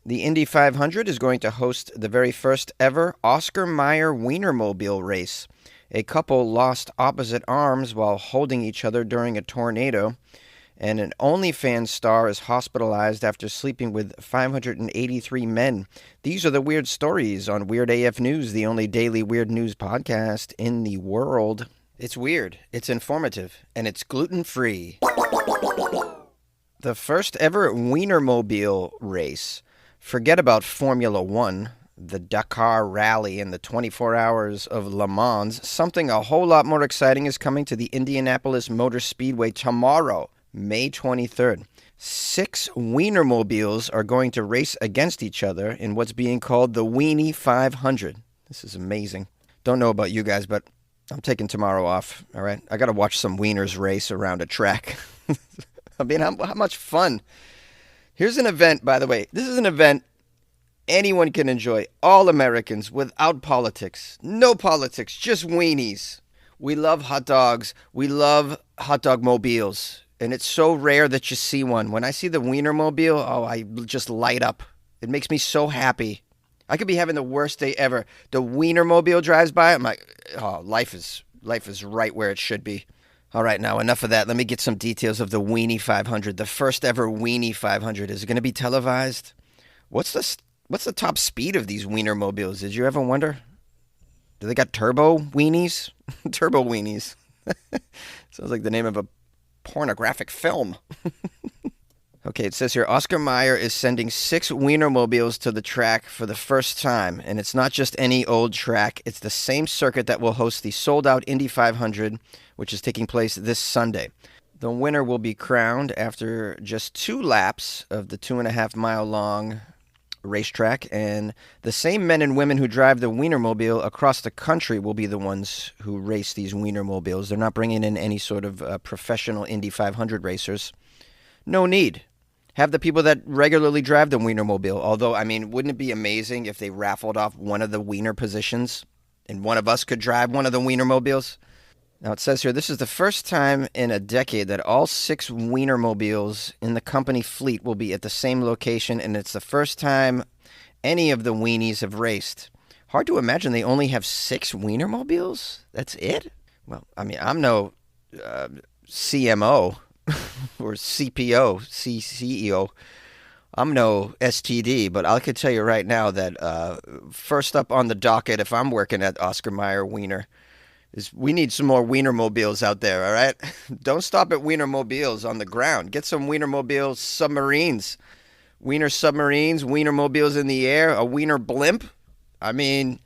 The Indy 500 is going to host the very first ever Oscar Mayer Wienermobile race. A couple lost opposite arms while holding each other during a tornado, and an OnlyFans star is hospitalized after sleeping with 583 men. These are the weird stories on Weird AF News, the only daily weird news podcast in the world. It's weird, it's informative, and it's gluten-free. The first ever Wienermobile race. Forget about Formula One, the Dakar Rally, and the 24 hours of Le Mans. Something a whole lot more exciting is coming to the Indianapolis Motor Speedway tomorrow, May 23rd. 6 Wienermobiles are going to race against each other in what's being called the Weenie 500. This is amazing. Don't know about you guys, but I'm taking tomorrow off, all right? I got to watch some wieners race around a track. I mean, how much fun. Here's an event, by the way. This is an event anyone can enjoy. All Americans, without politics. No politics, just weenies. We love hot dogs. We love hot dog mobiles. And it's so rare that you see one. When I see the Wienermobile, I just light up. It makes me so happy. I could be having the worst day ever. The Wienermobile drives by. I'm like, oh, life is right where it should be. All right, now enough of that. Let me get some details of the Weenie 500, the first ever Weenie 500. Is it going to be televised? What's the top speed of these Wienermobiles? Did you ever wonder? Do they got turbo weenies? Turbo weenies. Sounds like the name of a pornographic film. Okay, it says here, Oscar Mayer is sending 6 Wienermobiles to the track for the first time. And it's not just any old track. It's the same circuit that will host the sold-out Indy 500, which is taking place this Sunday. The winner will be crowned after just 2 laps of the 2.5-mile-long racetrack. And the same men and women who drive the Wienermobile across the country will be the ones who race these Wienermobiles. They're not bringing in any sort of professional Indy 500 racers. No need. Have the people that regularly drive the Wienermobile. Although, I mean, wouldn't it be amazing if they raffled off one of the Wiener positions and one of us could drive one of the Wienermobiles? Now, it says here, this is the first time in a decade that all 6 Wienermobiles in the company fleet will be at the same location, and it's the first time any of the weenies have raced. Hard to imagine they only have 6 Wienermobiles? That's it? Well, I mean, I'm no CMO. Or CPO, CEO. I'm no STD, but I could tell you right now that first up on the docket, if I'm working at Oscar Mayer Wiener, is we need some more Wienermobiles out there, all right? Don't stop at Wienermobiles on the ground. Get some Wienermobile submarines. Wiener submarines, Wienermobiles in the air, a Wiener blimp. I mean,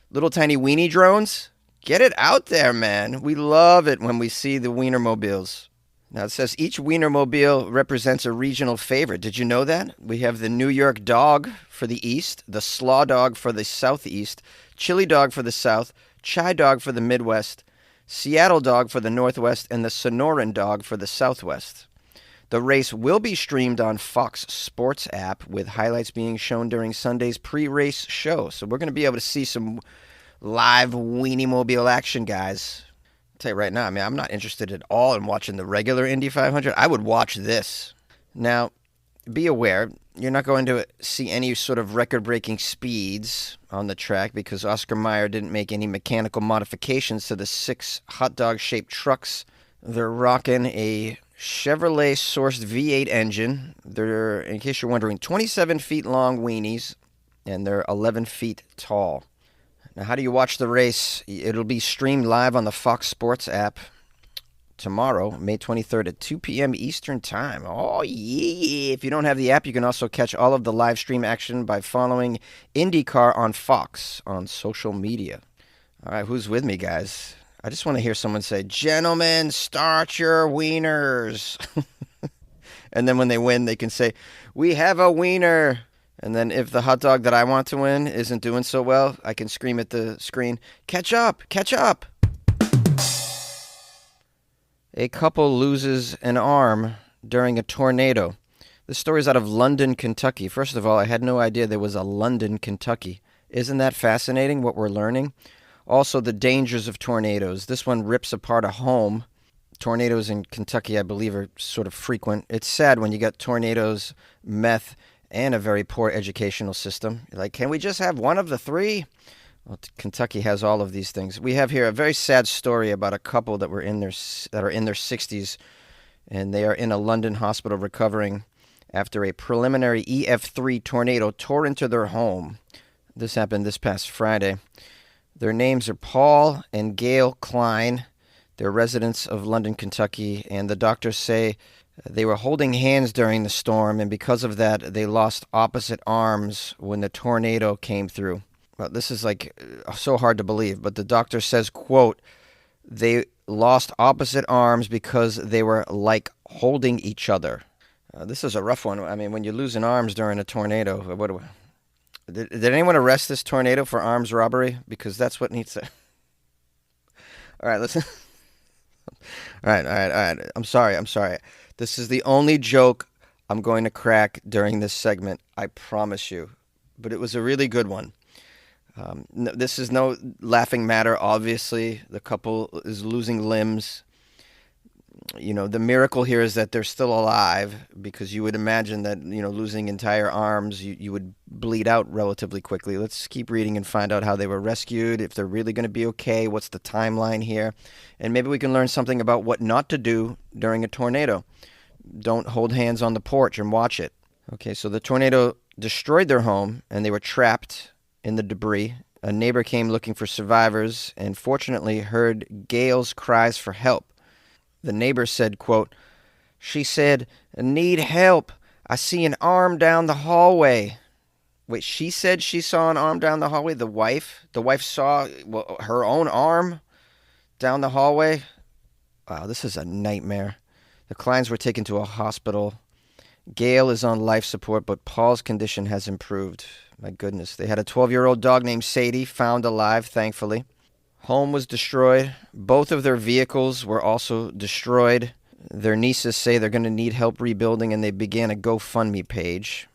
little tiny weenie drones. Get it out there, man. We love it when we see the Wienermobiles. Now, it says each Wienermobile represents a regional favorite. Did you know that? We have the New York Dog for the East, the Slaw Dog for the Southeast, Chili Dog for the South, Chai Dog for the Midwest, Seattle Dog for the Northwest, and the Sonoran Dog for the Southwest. The race will be streamed on Fox Sports app, with highlights being shown during Sunday's pre-race show. So we're going to be able to see some live Wienermobile action, guys. Tell you right now, I mean, I'm not interested at all in watching the regular Indy 500. I would watch this. Now, be aware, you're not going to see any sort of record-breaking speeds on the track because Oscar Mayer didn't make any mechanical modifications to the 6 hot dog-shaped trucks. They're rocking a Chevrolet-sourced V8 engine. They're, in case you're wondering, 27 feet long weenies, and they're 11 feet tall. Now, how do you watch the race? It'll be streamed live on the Fox Sports app tomorrow, May 23rd at 2 p.m. Eastern Time. Oh, yeah. If you don't have the app, you can also catch all of the live stream action by following IndyCar on Fox on social media. All right, who's with me, guys? I just want to hear someone say, "Gentlemen, start your wieners." And then when they win, they can say, "We have a wiener." And then if the hot dog that I want to win isn't doing so well, I can scream at the screen, "Catch up, catch up." A couple loses an arm during a tornado. This story is out of London, Kentucky. First of all, I had no idea there was a London, Kentucky. Isn't that fascinating what we're learning? Also, the dangers of tornadoes. This one rips apart a home. Tornadoes in Kentucky, I believe, are sort of frequent. It's sad when you got tornadoes, meth, and a very poor educational system. Like, can we just have one of the three? Well, Kentucky has all of these things. We have here a very sad story about a couple that are in their 60s, and they are in a London hospital recovering after a preliminary EF3 tornado tore into their home. This happened this past Friday. Their names are Paul and Gail Klein. They're residents of London, Kentucky, and the doctors say they were holding hands during the storm, and because of that, they lost opposite arms when the tornado came through. Well, this is like so hard to believe, but the doctor says, quote, they lost opposite arms because they were like holding each other. This is a rough one. I mean, when you're losing arms during a tornado, did anyone arrest this tornado for arms robbery? Because that's what needs to... All right, listen. All right. I'm sorry. This is the only joke I'm going to crack during this segment, I promise you. But it was a really good one. This is no laughing matter, obviously. The couple is losing limbs. You know, the miracle here is that they're still alive, because you would imagine that, you know, losing entire arms, you would bleed out relatively quickly. Let's keep reading and find out how they were rescued, if they're really going to be okay, what's the timeline here, and maybe we can learn something about what not to do during a tornado. Don't hold hands on the porch and watch it. Okay, so the tornado destroyed their home, and they were trapped in the debris. A neighbor came looking for survivors and fortunately heard Gail's cries for help. The neighbor said, quote, she said, need help. I see an arm down the hallway. Wait, she said she saw an arm down the hallway? The wife? The wife saw her own arm down the hallway? Wow, this is a nightmare. The Kleins were taken to a hospital. Gail is on life support, but Paul's condition has improved. My goodness. They had a 12-year-old dog named Sadie, found alive, thankfully. Home was destroyed. Both of their vehicles were also destroyed. Their nieces say they're going to need help rebuilding, and they began a GoFundMe page.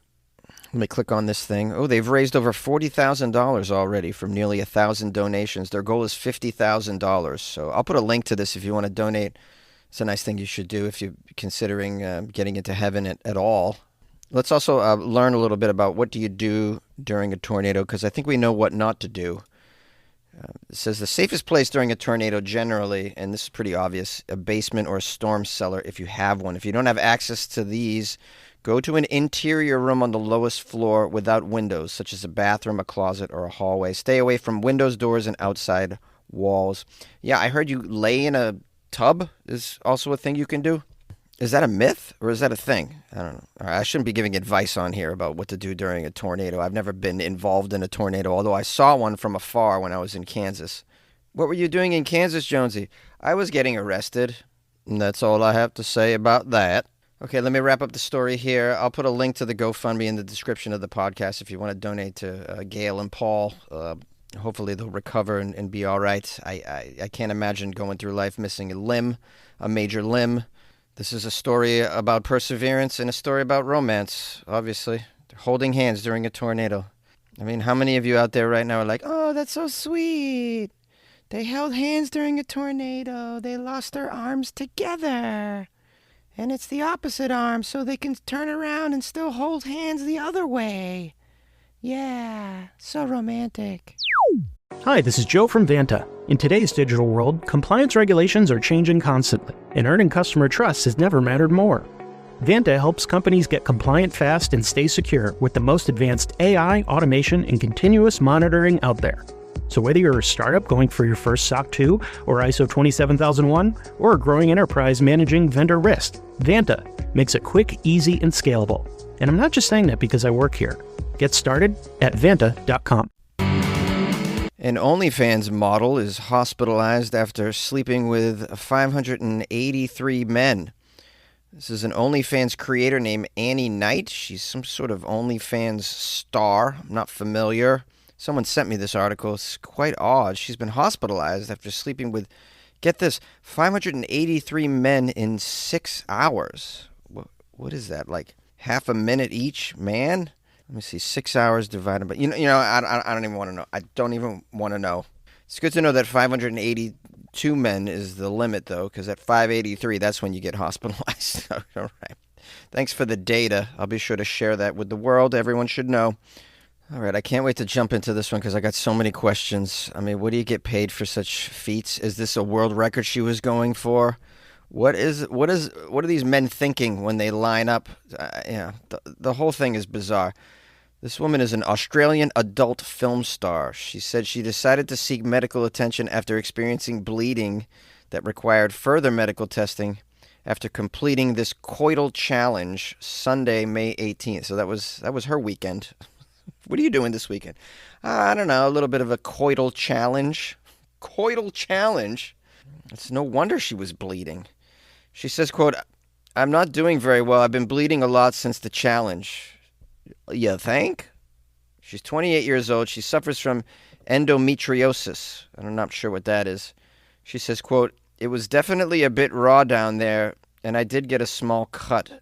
Let me click on this thing. Oh, they've raised over $40,000 already from nearly 1,000 donations. Their goal is $50,000. So I'll put a link to this if you want to donate. It's a nice thing you should do if you're considering getting into heaven at all. Let's also learn a little bit about what do you do during a tornado, because I think we know what not to do. It says the safest place during a tornado generally, and this is pretty obvious, a basement or a storm cellar if you have one. If you don't have access to these, go to an interior room on the lowest floor without windows, such as a bathroom, a closet, or a hallway. Stay away from windows, doors, and outside walls. Yeah, I heard you lay in a tub is also a thing you can do. Is that a myth or is that a thing? I don't know. I shouldn't be giving advice on here about what to do during a tornado. I've never been involved in a tornado, although I saw one from afar when I was in Kansas. What were you doing in Kansas, Jonesy? I was getting arrested, and that's all I have to say about that. Okay, let me wrap up the story here. I'll put a link to the GoFundMe in the description of the podcast if you want to donate to Gail and Paul. Hopefully they'll recover and be all right. I can't imagine going through life missing a major limb. This is a story about perseverance and a story about romance, obviously. They're holding hands during a tornado. I mean, how many of you out there right now are like, oh, that's so sweet. They held hands during a tornado. They lost their arms together. And it's the opposite arm, so they can turn around and still hold hands the other way. Yeah, so romantic. Hi, this is Joe from Vanta. In today's digital world, compliance regulations are changing constantly, and earning customer trust has never mattered more. Vanta helps companies get compliant fast and stay secure with the most advanced AI, automation, and continuous monitoring out there. So whether you're a startup going for your first SOC 2 or ISO 27001, or a growing enterprise managing vendor risk, Vanta makes it quick, easy, and scalable. And I'm not just saying that because I work here. Get started at Vanta.com. An OnlyFans model is hospitalized after sleeping with 583 men. This is an OnlyFans creator named Annie Knight. She's some sort of OnlyFans star. I'm not familiar. Someone sent me this article. It's quite odd. She's been hospitalized after sleeping with, get this, 583 men in 6 hours. What is that, like half a minute each man? Let me see, 6 hours divided by... You know, I don't even want to know. I don't even want to know. It's good to know that 582 men is the limit, though, because at 583, that's when you get hospitalized. All right. Thanks for the data. I'll be sure to share that with the world. Everyone should know. All right, I can't wait to jump into this one because I got so many questions. I mean, what do you get paid for such feats? Is this a world record she was going for? What are these men thinking when they line up? The whole thing is bizarre. This woman is an Australian adult film star. She said she decided to seek medical attention after experiencing bleeding that required further medical testing after completing this coital challenge Sunday, May 18th. So that was her weekend. What are you doing this weekend? I don't know, a little bit of a coital challenge. Coital challenge? It's no wonder she was bleeding. She says, quote, "I'm not doing very well. I've been bleeding a lot since the challenge." You think? She's 28 years old. She suffers from endometriosis. I'm not sure what that is. She says, quote, "It was definitely a bit raw down there, and I did get a small cut."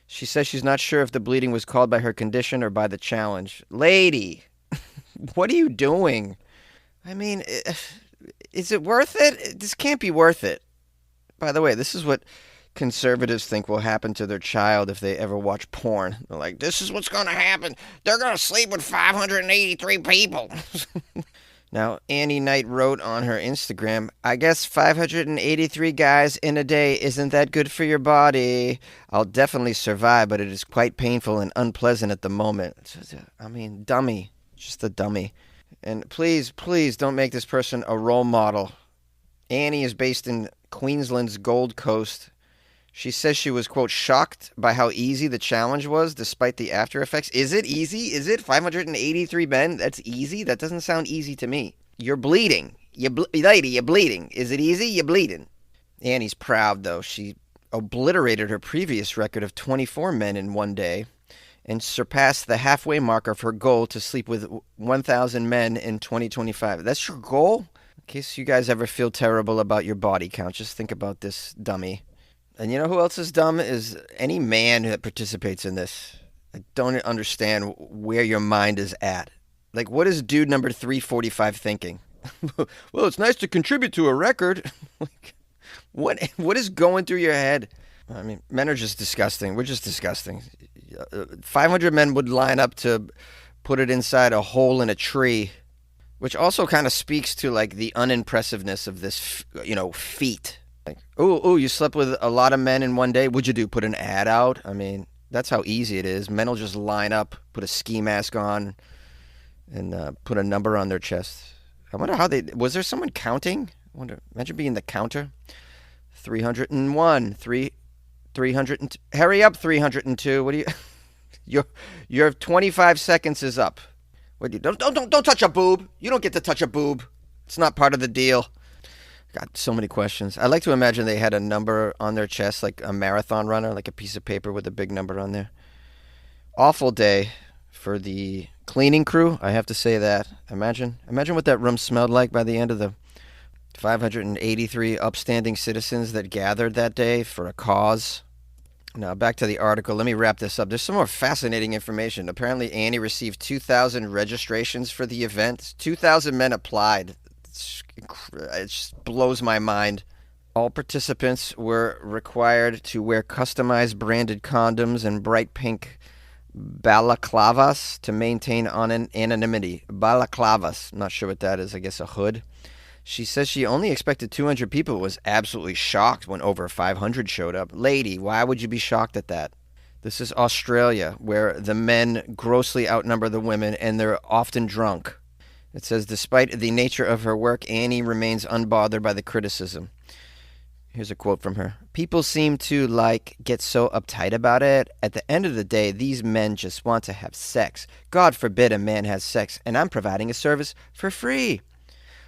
She says she's not sure if the bleeding was caused by her condition or by the challenge. Lady, what are you doing? I mean, is it worth it? This can't be worth it. By the way, this is what conservatives think will happen to their child if they ever watch porn. They're like, this is what's going to happen. They're going to sleep with 583 people. Now, Annie Knight wrote on her Instagram, "I guess 583 guys in a day isn't that good for your body. I'll definitely survive, but it is quite painful and unpleasant at the moment." I mean, dummy. Just a dummy. And please, please don't make this person a role model. Annie is based in Queensland's Gold Coast. She says she was, quote, "shocked by how easy the challenge was despite the after effects." Is it easy? Is it 583 men? That's easy? That doesn't sound easy to me. You're bleeding. Lady, you're bleeding. Is it easy? You're bleeding. Annie's proud, though. She obliterated her previous record of 24 men in one day and surpassed the halfway mark of her goal to sleep with 1,000 men in 2025. That's your goal? In case you guys ever feel terrible about your body count, just think about this dummy. And you know who else is dumb? Is any man that participates in this. I don't understand where your mind is at. Like, what is dude number 345 thinking? Well, it's nice to contribute to a record. Like, what is going through your head? I mean, men are just disgusting. We're just disgusting. 500 men would line up to put it inside a hole in a tree, which also kind of speaks to, like, the unimpressiveness of this, feat. Like, oh, you slept with a lot of men in one day. What'd you do? Put an ad out? I mean, that's how easy it is. Men will just line up, put a ski mask on, and put a number on their chest. I wonder how was there someone counting? Imagine being the counter. 301, 300, hurry up, 302. What do you, your 25 seconds is up. What do you, don't touch a boob. You don't get to touch a boob. It's not part of the deal. Got so many questions. I like to imagine they had a number on their chest, like a marathon runner, like a piece of paper with a big number on there. Awful day for the cleaning crew, I have to say that. Imagine what that room smelled like by the end of the 583 upstanding citizens that gathered that day for a cause. Now, back to the article. Let me wrap this up. There's some more fascinating information. Apparently, Annie received 2,000 registrations for the event. 2,000 men applied. It just blows my mind. All participants were required to wear customized branded condoms and bright pink balaclavas to maintain anonymity. Balaclavas. I'm not sure what that is. I guess a hood. She says she only expected 200 people, was absolutely shocked when over 500 showed up. Lady, why would you be shocked at that? This is Australia, where the men grossly outnumber the women, and they're often drunk. It says, despite the nature of her work, Annie remains unbothered by the criticism. Here's a quote from her. People seem to, get so uptight about it. At the end of the day, these men just want to have sex. God forbid a man has sex, and I'm providing a service for free.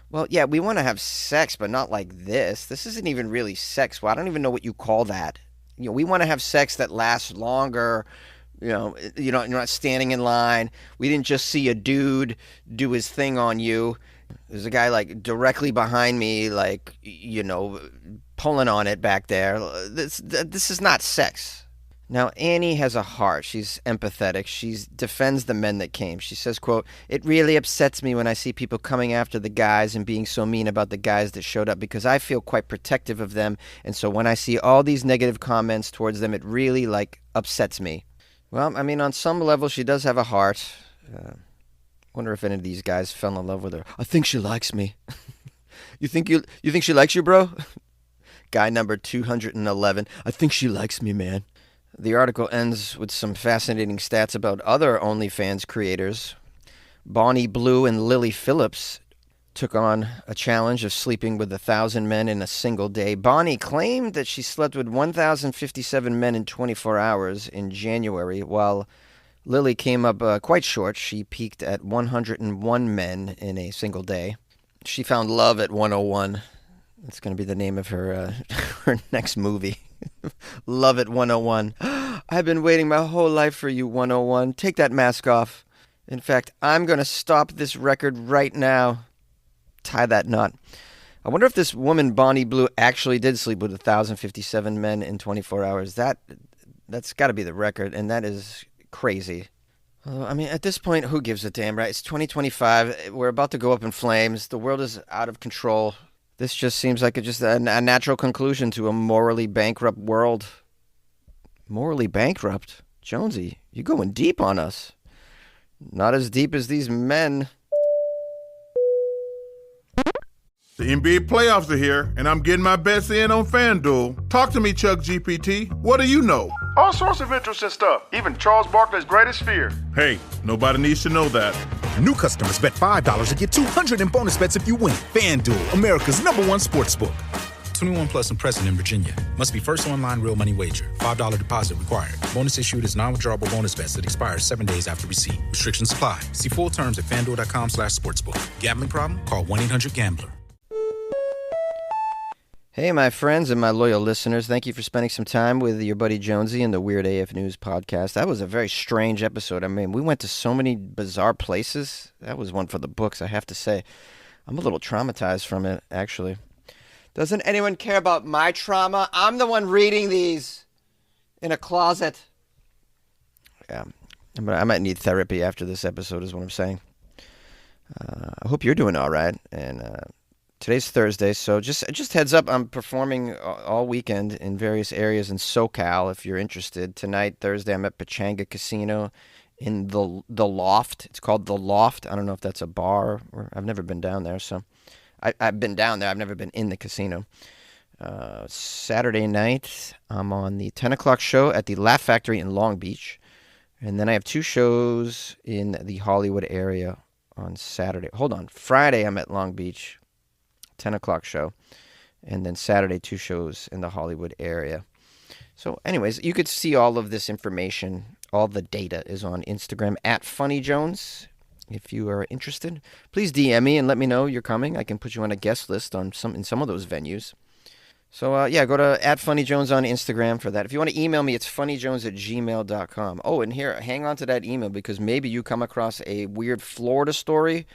Well, yeah, we want to have sex, but not like this. This isn't even really sex. Well, I don't even know what you call that. We want to have sex that lasts longer. You're not standing in line. We didn't just see a dude do his thing on you. There's a guy directly behind me, pulling on it back there. This is not sex. Now, Annie has a heart. She's empathetic. She defends the men that came. She says, quote, "It really upsets me when I see people coming after the guys and being so mean about the guys that showed up because I feel quite protective of them. And so when I see all these negative comments towards them, it really, upsets me." Well, I mean, on some level, she does have a heart. Wonder if any of these guys fell in love with her. I think she likes me. You think she likes you, bro? Guy number 211. I think she likes me, man. The article ends with some fascinating stats about other OnlyFans creators. Bonnie Blue and Lily Phillips took on a challenge of sleeping with 1,000 men in a single day. Bonnie claimed that she slept with 1,057 men in 24 hours in January, while Lily came up quite short. She peaked at 101 men in a single day. She found love at 101. That's going to be the name of her her next movie. Love at 101. I've been waiting my whole life for you, 101. Take that mask off. In fact, I'm going to stop this record right now. Tie that knot. I wonder if this woman, Bonnie Blue, actually did sleep with 1,057 men in 24 hours. That's got to be the record, and that is crazy. I mean, at this point, who gives a damn, right? It's 2025. We're about to go up in flames. The world is out of control. This just seems like a natural conclusion to a morally bankrupt world. Morally bankrupt? Jonesy, you're going deep on us. Not as deep as these men. The NBA playoffs are here, and I'm getting my bets in on FanDuel. Talk to me, Chuck GPT. What do you know? All sorts of interesting stuff, even Charles Barkley's greatest fear. Hey, nobody needs to know that. New customers bet $5 to get $200 in bonus bets if you win. FanDuel, America's #1 sportsbook. 21 plus and present in Virginia. Must be first online real money wager. $5 deposit required. Bonus issued as non-withdrawable bonus bets that expire 7 days after receipt. Restrictions apply. See full terms at FanDuel.com/sportsbook. Gambling problem? Call 1-800-GAMBLER. Hey, my friends and my loyal listeners, thank you for spending some time with your buddy Jonesy and the Weird AF News podcast. That was a very strange episode. I mean, we went to so many bizarre places. That was one for the books, I have to say. I'm a little traumatized from it, actually. Doesn't anyone care about my trauma? I'm the one reading these in a closet. Yeah, I might need therapy after this episode is what I'm saying. I hope you're doing all right, and today's Thursday, so just heads up, I'm performing all weekend in various areas in SoCal if you're interested. Tonight, Thursday, I'm at Pechanga Casino in the Loft. It's called The Loft. I don't know if that's a bar. I've never been down there, so I've been down there. I've never been in the casino. Saturday night, I'm on the 10 o'clock show at the Laugh Factory in Long Beach. And then I have 2 shows in the Hollywood area on Saturday. Hold on. Friday, I'm at Long Beach. 10 o'clock show, and then Saturday 2 shows in the Hollywood area. So anyways, you could see all of this information, all the data is on Instagram at FunnyJones. If you are interested, please DM me and let me know you're coming. I can put you on a guest list in some of those venues. So go to at FunnyJones on Instagram for that. If you want to email me, it's funnyjones@gmail.com. Oh, and here, hang on to that email because maybe you come across a weird Florida story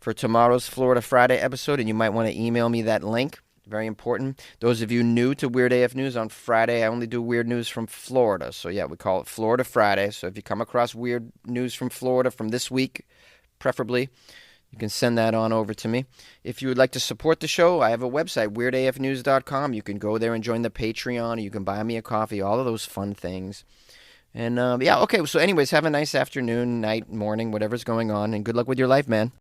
for tomorrow's Florida Friday episode, and you might want to email me that link. Very important. Those of you new to Weird AF News, on Friday I only do weird news from Florida. So yeah, we call it Florida Friday. So if you come across weird news from Florida from this week, preferably, you can send that on over to me. If you would like to support the show, I have a website, weirdafnews.com. You can go there and join the Patreon, or you can buy me a coffee, all of those fun things. And okay, so anyways, have a nice afternoon, night, morning, whatever's going on, and good luck with your life, man.